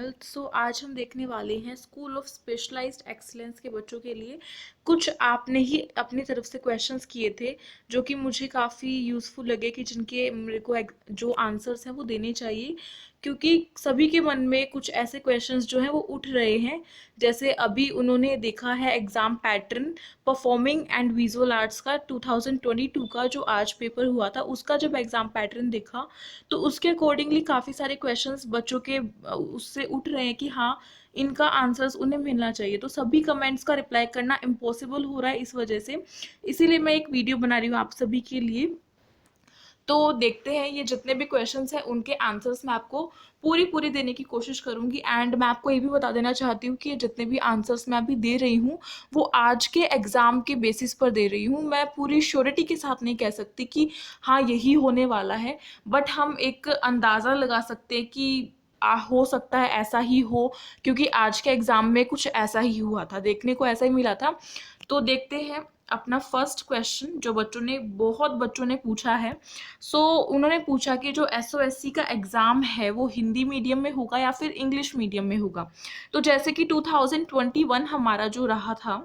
सो आज हम देखने वाले हैं स्कूल ऑफ स्पेशलाइज्ड एक्सीलेंस के बच्चों के लिए कुछ आपने ही अपनी तरफ से क्वेश्चंस किए थे जो कि मुझे काफ़ी यूज़फुल लगे कि जिनके मेरे को जो आंसर्स हैं वो देने चाहिए, क्योंकि सभी के मन में कुछ ऐसे क्वेश्चंस जो हैं वो उठ रहे हैं। जैसे अभी उन्होंने देखा है exam pattern performing and visual arts का 2022 का जो आज पेपर हुआ था, उसका जब एग्ज़ाम पैटर्न देखा तो उसके अकॉर्डिंगली काफ़ी सारे क्वेश्चंस बच्चों के उससे उठ रहे हैं कि हाँ, इनका आंसर्स उन्हें मिलना चाहिए। तो सभी कमेंट्स का रिप्लाई करना इम्पॉसिबल हो रहा है इस वजह से, इसीलिए मैं एक वीडियो बना रही हूँ आप सभी के लिए। तो देखते हैं ये जितने भी क्वेश्चंस हैं उनके आंसर्स मैं आपको पूरी पूरी देने की कोशिश करूंगी। एंड मैं आपको ये भी बता देना चाहती हूँ कि ये जितने भी आंसर्स मैं अभी दे रही हूँ वो आज के एग्ज़ाम के बेसिस पर दे रही हूँ। मैं पूरी श्योरिटी के साथ नहीं कह सकती कि हाँ यही होने वाला है, बट हम एक अंदाज़ा लगा सकते हैं कि हो सकता है ऐसा ही हो, क्योंकि आज के एग्ज़ाम में कुछ ऐसा ही हुआ था, देखने को ऐसा ही मिला था। तो देखते हैं अपना फर्स्ट क्वेश्चन जो बहुत बच्चों ने पूछा है। उन्होंने पूछा कि जो एसओएससी का एग्ज़ाम है वो हिंदी मीडियम में होगा या फिर इंग्लिश मीडियम में होगा। तो जैसे कि 2021 हमारा जो रहा था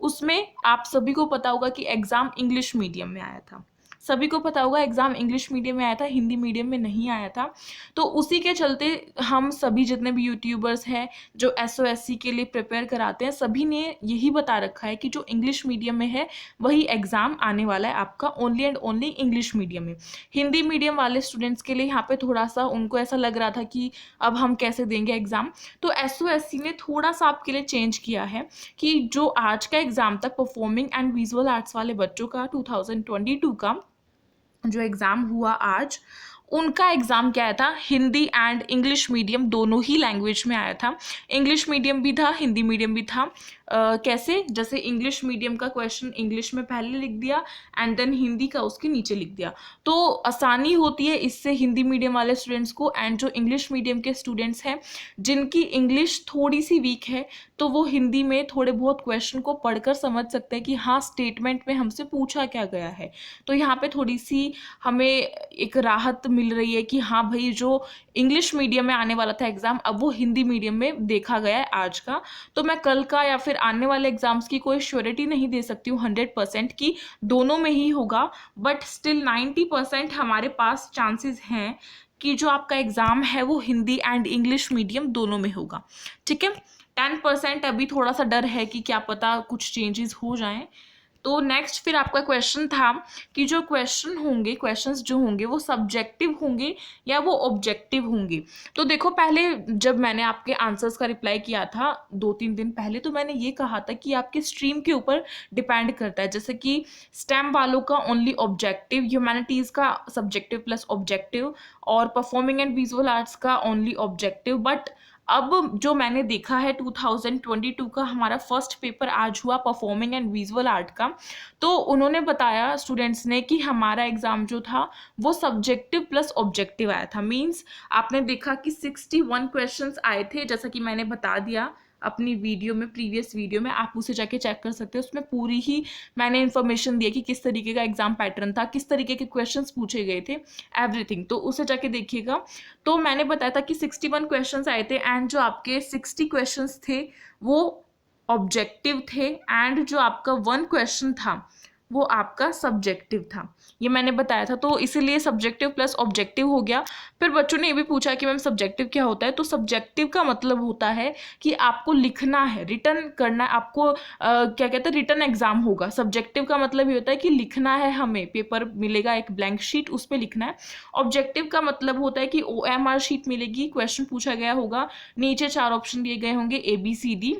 उसमें आप सभी को पता होगा कि एग्ज़ाम इंग्लिश मीडियम में आया था। सभी को पता होगा एग्ज़ाम इंग्लिश मीडियम में आया था, हिंदी मीडियम में नहीं आया था। तो उसी के चलते हम सभी जितने भी यूट्यूबर्स हैं जो एसओएससी के लिए प्रिपेयर कराते हैं, सभी ने यही बता रखा है कि जो इंग्लिश मीडियम में है वही एग्ज़ाम आने वाला है आपका, only and only English medium में। हिंदी मीडियम वाले स्टूडेंट्स के लिए यहाँ पे थोड़ा सा उनको ऐसा लग रहा था कि अब हम कैसे देंगे एग्ज़ाम। तो एसओएससी ने थोड़ा सा आपके लिए चेंज किया है कि जो आज का एग्ज़ाम था परफॉर्मिंग एंड विजुअल आर्ट्स वाले बच्चों का 2022 का जो एग्ज़ाम हुआ आज, उनका एग्ज़ाम क्या आया था, हिंदी एंड इंग्लिश मीडियम दोनों ही लैंग्वेज में आया था। इंग्लिश मीडियम भी था, हिंदी मीडियम भी था। कैसे, जैसे इंग्लिश मीडियम का क्वेश्चन इंग्लिश में पहले लिख दिया एंड देन हिंदी का उसके नीचे लिख दिया, तो आसानी होती है इससे हिंदी मीडियम वाले स्टूडेंट्स को। एंड जो इंग्लिश मीडियम के स्टूडेंट्स हैं जिनकी इंग्लिश थोड़ी सी वीक है, तो वो हिंदी में थोड़े बहुत क्वेश्चन को पढ़कर समझ सकते हैं कि हाँ स्टेटमेंट में हमसे पूछा क्या गया है। तो यहाँ पे थोड़ी सी हमें एक राहत मिल रही है कि हाँ भाई, जो इंग्लिश मीडियम में आने वाला था एग्ज़ाम अब वो हिंदी मीडियम में देखा गया है आज का। तो मैं कल का या फिर आने वाले एग्ज़ाम्स की कोई श्योरिटी नहीं दे सकती हूँ 100% कि दोनों में ही होगा, बट स्टिल 90% हमारे पास चांसेस हैं कि जो आपका एग्ज़ाम है वो हिंदी एंड इंग्लिश मीडियम दोनों में होगा। ठीक है, 10% अभी थोड़ा सा डर है कि क्या पता कुछ चेंजेस हो जाएं। तो नेक्स्ट फिर आपका क्वेश्चन था कि जो क्वेश्चंस जो होंगे वो सब्जेक्टिव होंगे या वो ऑब्जेक्टिव होंगे। तो देखो, पहले जब मैंने आपके आंसर्स का रिप्लाई किया था 2-3 दिन पहले, तो मैंने ये कहा था कि आपके स्ट्रीम के ऊपर डिपेंड करता है। जैसे कि स्टेम वालों का ओनली ऑब्जेक्टिव, ह्यूमैनिटीज़ का सब्जेक्टिव प्लस ऑब्जेक्टिव, और परफॉर्मिंग एंड विजुअल आर्ट्स का ओनली ऑब्जेक्टिव। बट अब जो मैंने देखा है 2022 का हमारा फर्स्ट पेपर आज हुआ परफॉर्मिंग एंड विजुअल आर्ट का, तो उन्होंने बताया स्टूडेंट्स ने कि हमारा एग्ज़ाम जो था वो सब्जेक्टिव प्लस ऑब्जेक्टिव आया था। मींस आपने देखा कि 61 क्वेश्चंस आए थे, जैसा कि मैंने बता दिया अपनी वीडियो में, प्रीवियस वीडियो में, आप उसे जाके चेक कर सकते हो। उसमें पूरी ही मैंने इन्फॉर्मेशन दी है कि किस तरीके का एग्ज़ाम पैटर्न था, किस तरीके के क्वेश्चंस पूछे गए थे, एवरीथिंग। तो उसे जाके देखिएगा। तो मैंने बताया था कि 61 क्वेश्चंस आए थे एंड जो आपके 60 क्वेश्चंस थे वो ऑब्जेक्टिव थे एंड जो आपका 1 क्वेश्चन था वो आपका सब्जेक्टिव था, ये मैंने बताया था। तो इसीलिए सब्जेक्टिव प्लस ऑब्जेक्टिव हो गया। फिर बच्चों ने ये भी पूछा कि मैम सब्जेक्टिव क्या होता है। तो सब्जेक्टिव का मतलब होता है कि आपको लिखना है, रिटर्न करना है आपको, क्या कहते हैं, रिटर्न एग्जाम होगा। सब्जेक्टिव का मतलब ये होता है कि लिखना है, हमें पेपर मिलेगा एक ब्लैंक शीट, उस पर लिखना है। ऑब्जेक्टिव का मतलब होता है कि OMR शीट मिलेगी, क्वेश्चन पूछा गया होगा, नीचे 4 ऑप्शन दिए गए होंगे ABCD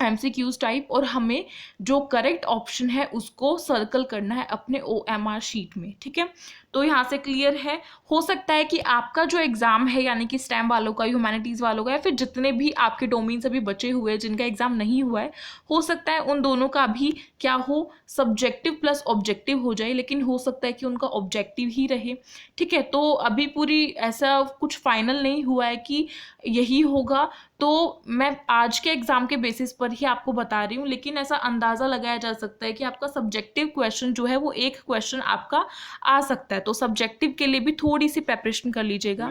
MCQs टाइप, और हमें जो करेक्ट ऑप्शन है उसको सर्कल करना है अपने OMR शीट में। ठीक है, तो यहाँ से क्लियर है। हो सकता है कि आपका जो एग्ज़ाम है, यानी कि स्टेम वालों का, ह्यूमैनिटीज़ वालों का, या फिर जितने भी आपके डोमेन्स अभी बचे हुए हैं जिनका एग्ज़ाम नहीं हुआ है, हो सकता है उन दोनों का भी क्या हो, सब्जेक्टिव प्लस ऑब्जेक्टिव हो जाए, लेकिन हो सकता है कि उनका ऑब्जेक्टिव ही रहे। ठीक है, तो अभी पूरी ऐसा कुछ फाइनल नहीं हुआ है कि यही होगा। तो मैं आज के एग्ज़ाम के बेसिस पर ही आपको बता रही हूँ, लेकिन ऐसा अंदाज़ा लगाया जा सकता है कि आपका सब्जेक्टिव क्वेश्चन जो है वो एक क्वेश्चन आपका आ सकता है। तो सब्जेक्टिव के लिए भी थोड़ी सी प्रेपरेशन कर लीजिएगा।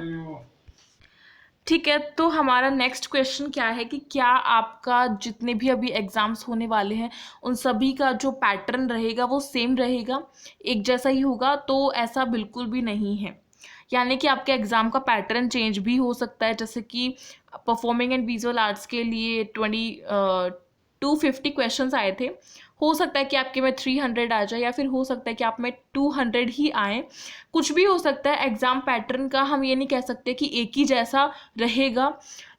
ठीक है, तो हमारा नेक्स्ट क्वेश्चन क्या है कि क्या आपका जितने भी अभी एग्जाम्स होने वाले हैं उन सभी का जो पैटर्न रहेगा वो सेम रहेगा, एक जैसा ही होगा? तो ऐसा बिल्कुल भी नहीं है। यानी कि आपके एग्जाम का पैटर्न चेंज भी हो सकता है। जैसे कि परफॉर्मिंग एंड विजुअल आर्ट्स के लिए 250 क्वेश्चंस आए थे, हो सकता है कि आपके में 300 आ जाए, या फिर हो सकता है कि आप में 200 ही आए। कुछ भी हो सकता है। एग्जाम पैटर्न का हम ये नहीं कह सकते कि एक ही जैसा रहेगा,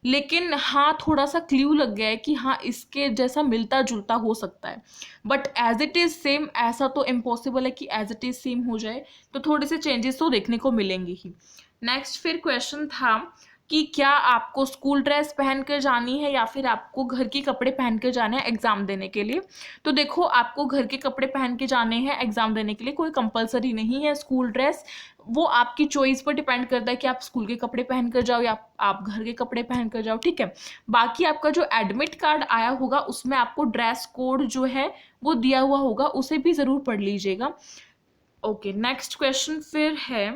लेकिन हाँ थोड़ा सा क्ल्यू लग गया है कि हाँ इसके जैसा मिलता जुलता हो सकता है, but as it is same ऐसा तो इम्पॉसिबल है कि एज इट इज़ सेम हो जाए। तो थोड़े से चेंजेस तो देखने को मिलेंगे ही। नेक्स्ट फिर क्वेश्चन था कि क्या आपको स्कूल ड्रेस पहन कर जानी है या फिर आपको घर के कपड़े पहन कर जाना है एग्ज़ाम देने के लिए? तो देखो, आपको घर के कपड़े पहन के जाने हैं एग्ज़ाम देने के लिए, कोई कंपलसरी नहीं है स्कूल ड्रेस। वो आपकी चॉइस पर डिपेंड करता है कि आप स्कूल के कपड़े पहन कर जाओ या आप घर के कपड़े पहन कर जाओ, ठीक है। बाकी आपका जो एडमिट कार्ड आया होगा उसमें आपको ड्रेस कोड जो है वो दिया हुआ होगा, उसे भी ज़रूर पढ़ लीजिएगा। ओके, नेक्स्ट क्वेश्चन फिर है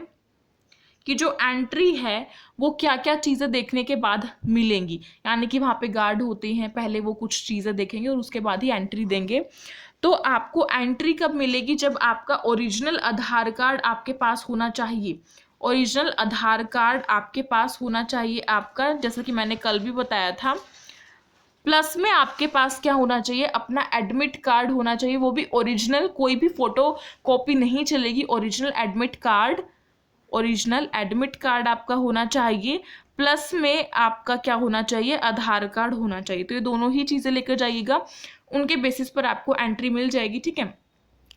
कि जो एंट्री है वो क्या क्या चीज़ें देखने के बाद मिलेंगी। यानी कि वहाँ पे गार्ड होते हैं, पहले वो कुछ चीज़ें देखेंगे और उसके बाद ही एंट्री देंगे। तो आपको एंट्री कब मिलेगी? जब आपका ओरिजिनल आधार कार्ड आपके पास होना चाहिए। ओरिजिनल आधार कार्ड आपके पास होना चाहिए आपका, जैसा कि मैंने कल भी बताया था। प्लस में आपके पास क्या होना चाहिए? अपना एडमिट कार्ड होना चाहिए, वो भी ओरिजिनल, कोई भी फोटो कॉपी नहीं चलेगी। Original admit card, original admit card आपका होना चाहिए। प्लस में आपका क्या होना चाहिए? आधार कार्ड होना चाहिए। तो ये दोनों ही चीज़ें लेकर जाइएगा, उनके बेसिस पर आपको एंट्री मिल जाएगी, ठीक है।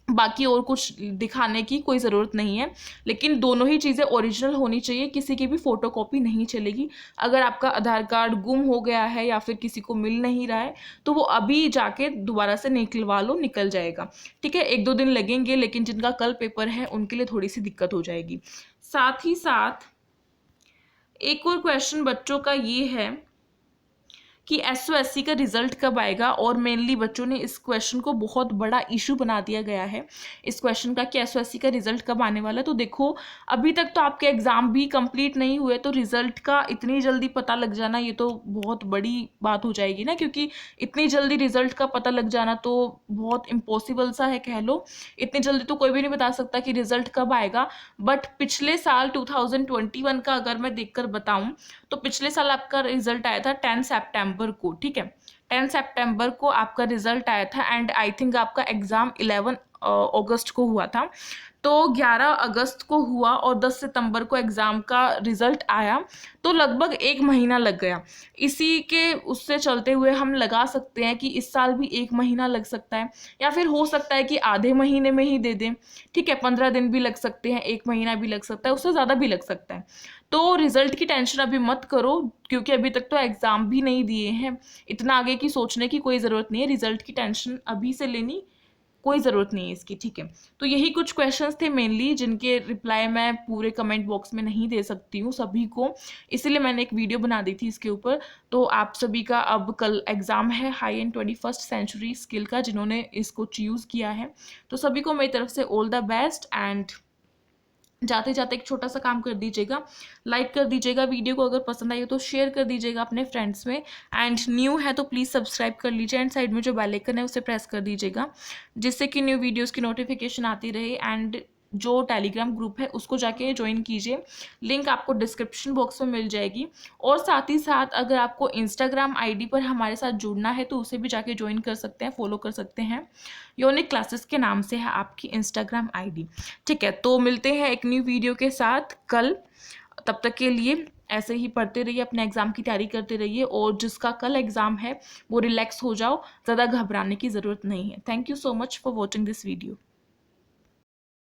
बाकी और कुछ दिखाने की कोई ज़रूरत नहीं है, लेकिन दोनों ही चीज़ें ओरिजिनल होनी चाहिए, किसी की भी फ़ोटोकॉपी नहीं चलेगी। अगर आपका आधार कार्ड गुम हो गया है या फिर किसी को मिल नहीं रहा है तो वो अभी जाके दोबारा से निकलवा लो, निकल जाएगा, ठीक है। 1-2 दिन लगेंगे, लेकिन जिनका कल पेपर है उनके लिए थोड़ी सी दिक्कत हो जाएगी। साथ ही साथ एक और क्वेश्चन बच्चों का ये है कि एसओएससी का रिजल्ट कब आएगा, और मेनली बच्चों ने इस क्वेश्चन को बहुत बड़ा इशू बना दिया गया है इस क्वेश्चन का कि एसओएससी का रिजल्ट कब आने वाला है। तो देखो, अभी तक तो आपके एग्जाम भी कंप्लीट नहीं हुए, तो रिजल्ट का इतनी जल्दी पता लग जाना ये तो बहुत बड़ी बात हो जाएगी ना, क्योंकि इतनी जल्दी रिजल्ट का पता लग जाना तो बहुत इम्पॉसिबल सा है, कह लो। इतनी जल्दी तो कोई भी नहीं बता सकता कि रिजल्ट कब आएगा। बट पिछले साल 2021 का अगर मैं देखकर बताऊं तो पिछले साल आपका रिजल्ट आया था 10 सितंबर को, ठीक है। 10 सितंबर को आपका रिजल्ट आया था, एंड आई थिंक आपका एग्जाम 11 अगस्त को हुआ था। तो 11 अगस्त को हुआ और 10 सितंबर को एग्ज़ाम का रिज़ल्ट आया, तो लगभग 1 महीना लग गया। इसी के उससे चलते हुए हम लगा सकते हैं कि इस साल भी 1 महीना लग सकता है, या फिर हो सकता है कि आधे महीने में ही दे दें, ठीक है। 15 दिन भी लग सकते हैं, 1 महीना भी लग सकता है, उससे ज़्यादा भी लग सकता है। तो रिज़ल्ट की टेंशन अभी मत करो, क्योंकि अभी तक तो एग्ज़ाम भी नहीं दिए हैं। इतना आगे की सोचने की कोई ज़रूरत नहीं है, रिज़ल्ट की टेंशन अभी से लेनी कोई ज़रूरत नहीं है इसकी, ठीक है। तो यही कुछ क्वेश्चंस थे मेनली, जिनके रिप्लाई मैं पूरे कमेंट बॉक्स में नहीं दे सकती हूँ सभी को, इसलिए मैंने एक वीडियो बना दी थी इसके ऊपर। तो आप सभी का अब कल एग्ज़ाम है high and 21st century skill का, जिन्होंने इसको चूज़ किया है। तो सभी को मेरी तरफ से ऑल द बेस्ट। एंड जाते जाते एक छोटा सा काम कर दीजिएगा, लाइक कर दीजिएगा वीडियो को, अगर पसंद आई हो तो शेयर कर दीजिएगा अपने फ्रेंड्स में। एंड न्यू है तो प्लीज़ सब्सक्राइब कर लीजिए, एंड साइड में जो बेल आइकन है उसे प्रेस कर दीजिएगा, जिससे कि न्यू वीडियोस की नोटिफिकेशन आती रहे। एंड जो टेलीग्राम ग्रुप है उसको जाके ज्वाइन कीजिए, लिंक आपको डिस्क्रिप्शन बॉक्स में मिल जाएगी। और साथ ही साथ अगर आपको इंस्टाग्राम आईडी पर हमारे साथ जुड़ना है तो उसे भी जाके ज्वाइन कर सकते हैं, फॉलो कर सकते हैं। यूनिक क्लासेस के नाम से है आपकी इंस्टाग्राम आईडी, ठीक है। तो मिलते हैं एक न्यू वीडियो के साथ कल, तब तक के लिए ऐसे ही पढ़ते रहिए, अपने एग्ज़ाम की तैयारी करते रहिए, और जिसका कल एग्ज़ाम है वो रिलैक्स हो जाओ, ज़्यादा घबराने की ज़रूरत नहीं है। Thank you so much for watching this video.